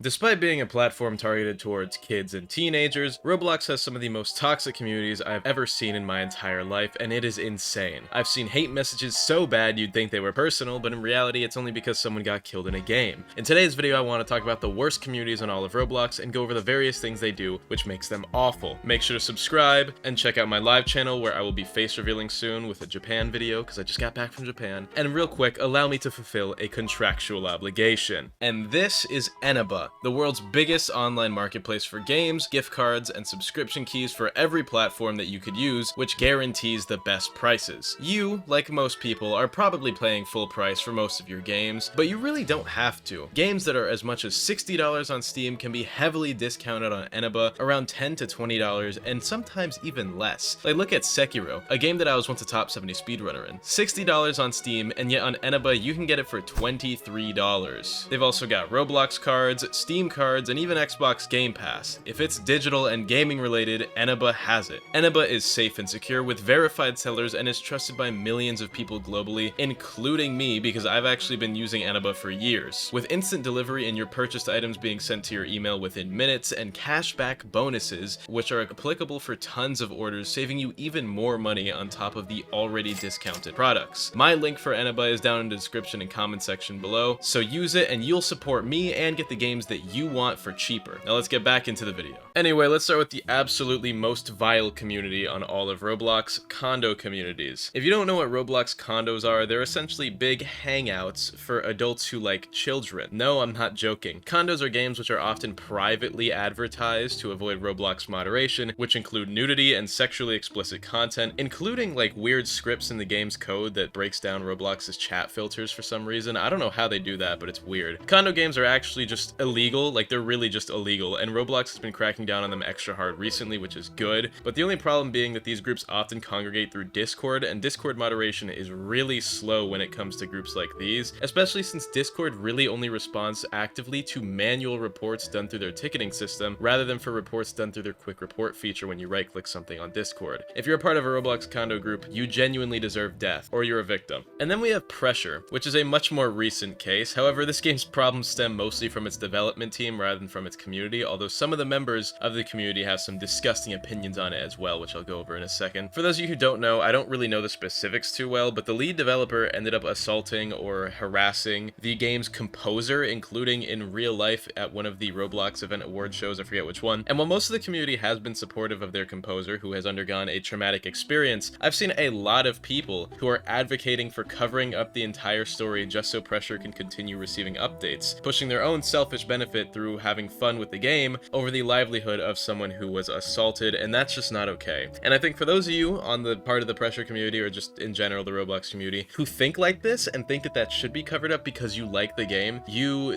Despite being a platform targeted towards kids and teenagers, Roblox has some of the most toxic communities I've ever seen in my entire life, and it is insane. I've seen hate messages so bad you'd think they were personal, but in reality it's only because someone got killed in a game. In today's video I want to talk about the worst communities on all of Roblox and go over the various things they do which makes them awful. Make sure to subscribe and check out my live channel where I will be face revealing soon with a Japan video because I just got back from Japan. And real quick, allow me to fulfill a contractual obligation. And this is Eneba, the world's biggest online marketplace for games, gift cards, and subscription keys for every platform that you could use, which guarantees the best prices. You, like most people, are probably paying full price for most of your games, but you really don't have to. Games that are as much as $60 on Steam can be heavily discounted on Eneba, around $10 to $20, and sometimes even less. Like look at Sekiro, a game that I was once a top 70 speedrunner in. $60 on Steam, and yet on Eneba you can get it for $23. They've also got Roblox cards, Steam cards, and even Xbox Game Pass. If it's digital and gaming related, Eneba has it. Eneba is safe and secure with verified sellers and is trusted by millions of people globally, including me because I've actually been using Eneba for years. With instant delivery and your purchased items being sent to your email within minutes, and cashback bonuses, which are applicable for tons of orders, saving you even more money on top of the already discounted products. My link for Eneba is down in the description and comment section below, so use it and you'll support me and get the games that you want for cheaper. Now let's get back into the video. Anyway, let's start with the absolutely most vile community on all of Roblox, condo communities. If you don't know what Roblox condos are, they're essentially big hangouts for adults who like children. No, I'm not joking. Condos are games which are often privately advertised to avoid Roblox moderation, which include nudity and sexually explicit content, including like weird scripts in the game's code that breaks down Roblox's chat filters for some reason. I don't know how they do that, but it's weird. Condo games are actually just illegal, like they're really just illegal, and Roblox has been cracking down on them extra hard recently, which is good, but the only problem being that these groups often congregate through Discord, and Discord moderation is really slow when it comes to groups like these, especially since Discord really only responds actively to manual reports done through their ticketing system, rather than for reports done through their quick report feature when you right-click something on Discord. If you're a part of a Roblox condo group, you genuinely deserve death, or you're a victim. And then we have Pressure, which is a much more recent case. However, this game's problems stem mostly from its development team rather than from its community, although some of the members of the community have some disgusting opinions on it as well, which I'll go over in a second. For those of you who don't know, I don't really know the specifics too well, but the lead developer ended up assaulting or harassing the game's composer, including in real life at one of the Roblox event award shows, I forget which one. And while most of the community has been supportive of their composer, who has undergone a traumatic experience, I've seen a lot of people who are advocating for covering up the entire story just so Pressure can continue receiving updates, pushing their own selfish benefit through having fun with the game over the livelihood of someone who was assaulted, and that's just not okay. And I think for those of you on the part of the Pressure community, or just in general the Roblox community, who think like this and think that that should be covered up because you like the game,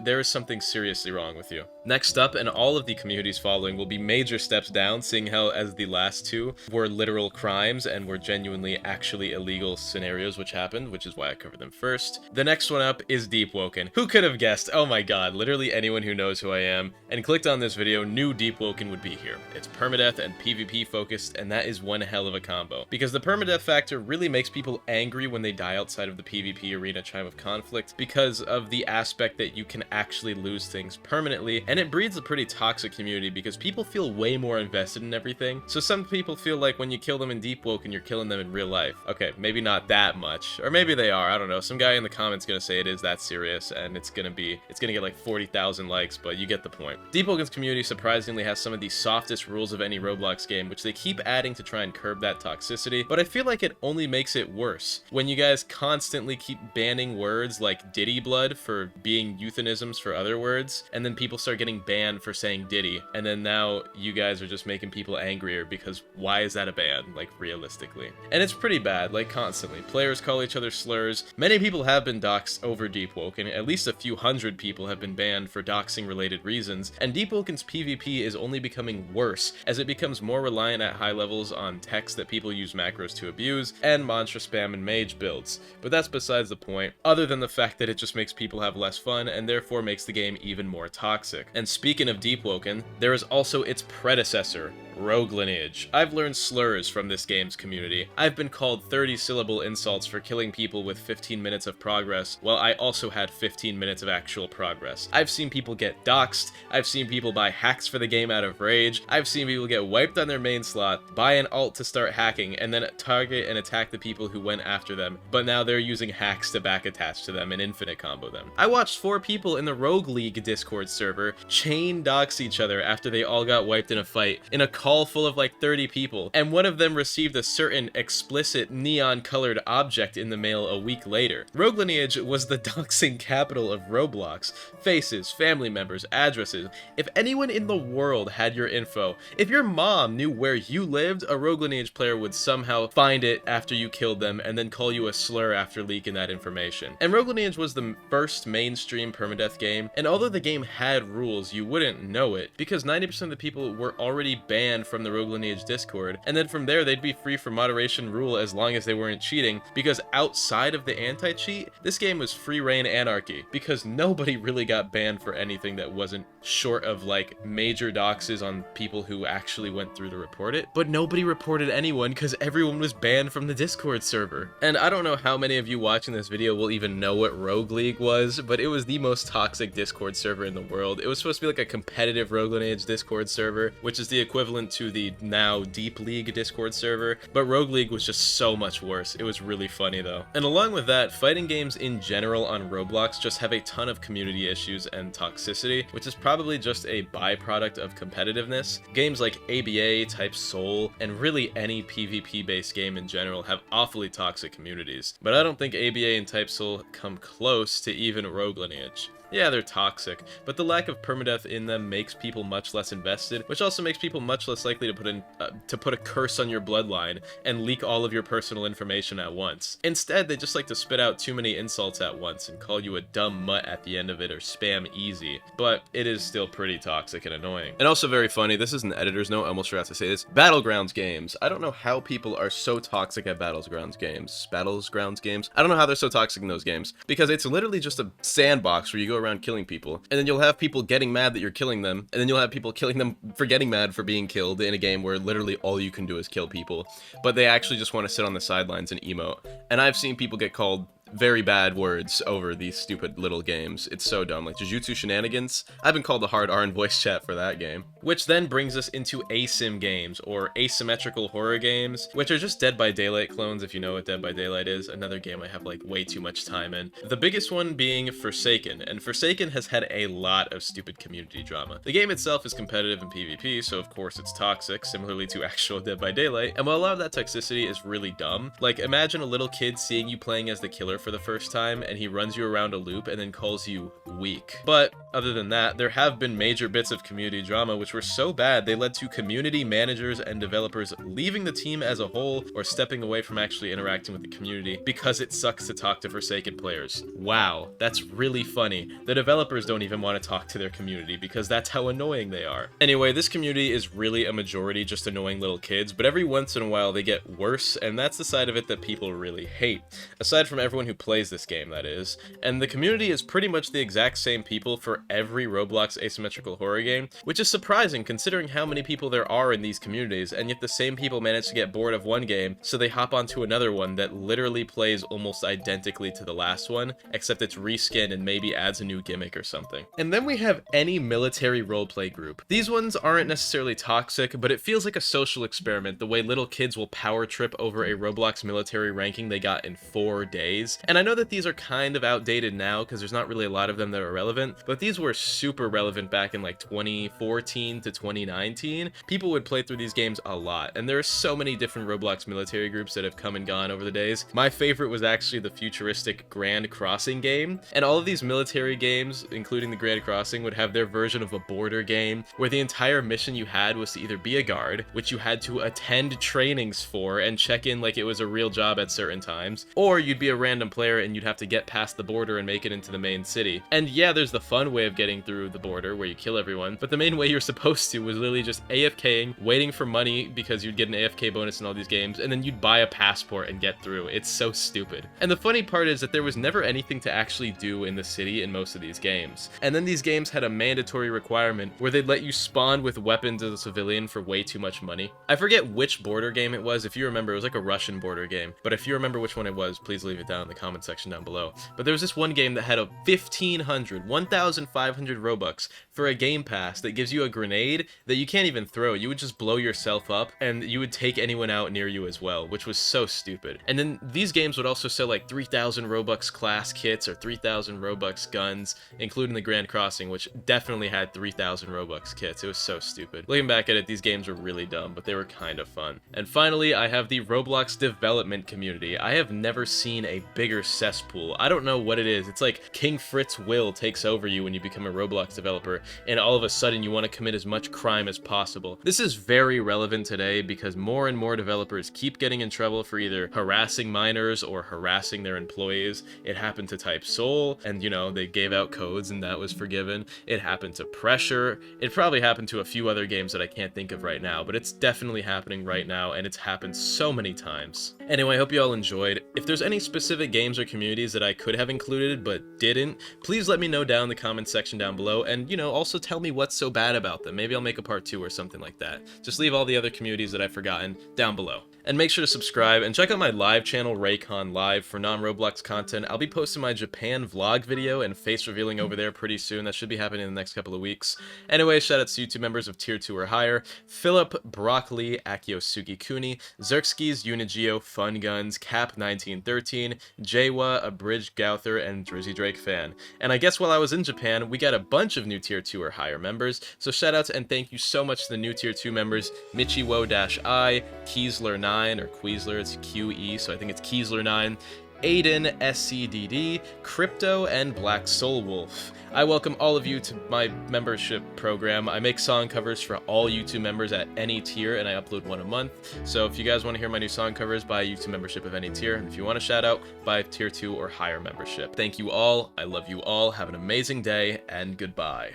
there is something seriously wrong with you. Next up, and all of the communities following will be major steps down, seeing how as the last two were literal crimes and were genuinely actually illegal scenarios which happened, which is why I covered them first. The next one up is Deepwoken. Who could have guessed? Oh my god, literally anyone who knows who I am and clicked on this video knew Deepwoken would be here. It's permadeath and PvP focused, and that is one hell of a combo, because the permadeath factor really makes people angry when they die outside of the PvP arena chime of conflict because of the aspect that you can actually lose things permanently, and it breeds a pretty toxic community because people feel way more invested in everything. So some people feel like when you kill them in Deepwoken, you're killing them in real life. Okay, maybe not that much, or maybe they are, I don't know. Some guy in the comments gonna say it is that serious, and it's gonna get like 40,000 likes, but you get the point. Deepwoken's community surprisingly has some of the softest rules of any Roblox game, which they keep adding to try and curb that toxicity, but I feel like it only makes it worse when you guys constantly keep banning words like Diddy blood for being euphemisms for other words, and then people start getting banned for saying Diddy, and then now you guys are just making people angrier because why is that a ban, like realistically? And it's pretty bad, like constantly. Players call each other slurs. Many people have been doxxed over Deepwoken, at least a few hundred people have been banned for doxing related reasons, and Deepwoken's PvP is only becoming worse as it becomes more reliant at high levels on text that people use macros to abuse, and monster spam and mage builds. But that's besides the point, other than the fact that it just makes people have less fun and therefore makes the game even more toxic. And speaking of Deepwoken, there is also its predecessor, Rogue Lineage. I've learned slurs from this game's community. I've been called 30-syllable insults for killing people with 15 minutes of progress, while I also had 15 minutes of actual progress. I've seen people get doxxed, I've seen people buy hacks for the game out of rage, I've seen people get wiped on their main slot, buy an alt to start hacking, and then target and attack the people who went after them, but now they're using hacks to back attach to them and infinite combo them. I watched 4 people in the Rogue League Discord server chain dox each other after they all got wiped in a fight, in a call full of like 30 people, and one of them received a certain explicit neon-colored object in the mail a week later. Rogue Lineage was the doxing capital of Roblox. Faces, family members, addresses. If anyone in the world had your info, if your mom knew where you lived, a Rogue Lineage player would somehow find it after you killed them and then call you a slur after leaking that information. And Rogue Lineage was the first mainstream permadeath game, and although the game had rules, you wouldn't know it, because 90% of the people were already banned from the Rogue Lineage Discord, and then from there they'd be free from moderation rule as long as they weren't cheating, because outside of the anti-cheat, this game was free reign anarchy, because nobody really got banned for anything that wasn't short of like major doxes on people who actually went through to report it, but nobody reported anyone because everyone was banned from the Discord server. And I don't know how many of you watching this video will even know what Rogue League was, but it was the most toxic Discord server in the world. It was supposed to be like a competitive Rogue Lineage Discord server, which is the equivalent to the now Deep League Discord server, but Rogue League was just so much worse. It was really funny though. And along with that, fighting games in general on Roblox just have a ton of community issues and toxicity, which is probably just a byproduct of competitiveness. Games like ABA, Type Soul, and really any PvP based game in general have awfully toxic communities, but I don't think ABA and Type Soul come close to even Rogue Lineage. Yeah, they're toxic, but the lack of permadeath in them makes people much less invested, which also makes people much less likely to put a curse on your bloodline and leak all of your personal information at once. Instead, they just like to spit out too many insults at once and call you a dumb mutt at the end of it or spam easy, but it is still pretty toxic and annoying. And also very funny, this is an editor's note, I almost forgot to say this, Battlegrounds games. I don't know how people are so toxic at Battlegrounds games. I don't know how they're so toxic in those games, because it's literally just a sandbox where you go around killing people, and then you'll have people getting mad that you're killing them, and then you'll have people killing them for getting mad for being killed in a game where literally all you can do is kill people, but they actually just want to sit on the sidelines and emote. And I've seen people get called very bad words over these stupid little games. It's so dumb, like Jujutsu Shenanigans. I've been called a hard R in voice chat for that game. Which then brings us into asim games, or asymmetrical horror games, which are just Dead by Daylight clones, if you know what Dead by Daylight is. Another game I have like way too much time in. The biggest one being Forsaken, and Forsaken has had a lot of stupid community drama. The game itself is competitive in PvP, so of course it's toxic, similarly to actual Dead by Daylight, and while a lot of that toxicity is really dumb, like imagine a little kid seeing you playing as the killer for the first time, and he runs you around a loop and then calls you weak. But other than that, there have been major bits of community drama which were so bad they led to community managers and developers leaving the team as a whole or stepping away from actually interacting with the community because it sucks to talk to Forsaken players. Wow, that's really funny. The developers don't even want to talk to their community because that's how annoying they are. Anyway, this community is really a majority just annoying little kids, but every once in a while they get worse, and that's the side of it that people really hate. Aside from everyone who plays this game, that is. And the community is pretty much the exact same people for every Roblox asymmetrical horror game, which is surprising considering how many people there are in these communities, and yet the same people manage to get bored of one game, so they hop onto another one that literally plays almost identically to the last one, except it's reskinned and maybe adds a new gimmick or something. And then we have any military roleplay group. These ones aren't necessarily toxic, but it feels like a social experiment, the way little kids will power trip over a Roblox military ranking they got in 4 days. And I know that these are kind of outdated now because there's not really a lot of them that are relevant, but these were super relevant back in like 2014 to 2019. People would play through these games a lot, and there are so many different Roblox military groups that have come and gone over the days. My favorite was actually the futuristic Grand Crossing game, and all of these military games, including the Grand Crossing, would have their version of a border game where the entire mission you had was to either be a guard, which you had to attend trainings for and check in like it was a real job at certain times, or you'd be a random player and you'd have to get past the border and make it into the main city. And yeah, there's the fun way of getting through the border where you kill everyone, but the main way you're supposed to was literally just AFKing, waiting for money because you'd get an AFK bonus in all these games, and then you'd buy a passport and get through. It's so stupid. And the funny part is that there was never anything to actually do in the city in most of these games. And then these games had a mandatory requirement where they'd let you spawn with weapons as a civilian for way too much money. I forget which border game it was. If you remember, it was like a Russian border game. But if you remember which one it was, please leave it down in the comment section down below. But there was this one game that had a 1,500 Robux for a game pass that gives you a grenade that you can't even throw. You would just blow yourself up and you would take anyone out near you as well, which was so stupid. And then these games would also sell like 3,000 Robux class kits or 3,000 Robux guns, including the Grand Crossing, which definitely had 3,000 Robux kits. It was so stupid. Looking back at it, these games were really dumb, but they were kind of fun. And finally, I have the Roblox development community. I have never seen a bigger cesspool. I don't know what it is. It's like King Fritz Will takes over you when you become a Roblox developer, and all of a sudden you want to commit as much crime as possible. This is very relevant today because more and more developers keep getting in trouble for either harassing minors or harassing their employees. It happened to Type Soul, and you know, they gave out codes and that was forgiven. It happened to Pressure. It probably happened to a few other games that I can't think of right now, but it's definitely happening right now, and it's happened so many times. Anyway, I hope you all enjoyed. If there's any specific games or communities that I could have included but didn't, please let me know down in the comments section down below, and you know, also tell me what's so bad about them. Maybe I'll make a part 2 or something like that. Just leave all the other communities that I've forgotten down below. And make sure to subscribe and check out my live channel, Reaconteur Live, for non-Roblox content. I'll be posting my Japan vlog video and face revealing over there pretty soon. That should be happening in the next couple of weeks. Anyway, shoutouts to YouTube members of Tier 2 or higher: Philip, Broccoli, Akiosugi Kuni, Xerxes, Unigio, Fun Guns, Cap1913, Jawa, Abridged Gauther, and Drizzy Drake Fan. And I guess while I was in Japan, we got a bunch of new Tier 2 or higher members, so shoutouts and thank you so much to the new Tier 2 members: Michiwo-I, Kiesler9, or Queasler, it's QE, so I think it's Kiesler9, Aiden, SCDD, Crypto, and Black Soul Wolf. I welcome all of you to my membership program. I make song covers for all YouTube members at any tier, and I upload one a month. So if you guys want to hear my new song covers, buy a YouTube membership of any tier. And if you want a shout out, buy a Tier 2 or higher membership. Thank you all. I love you all. Have an amazing day, and goodbye.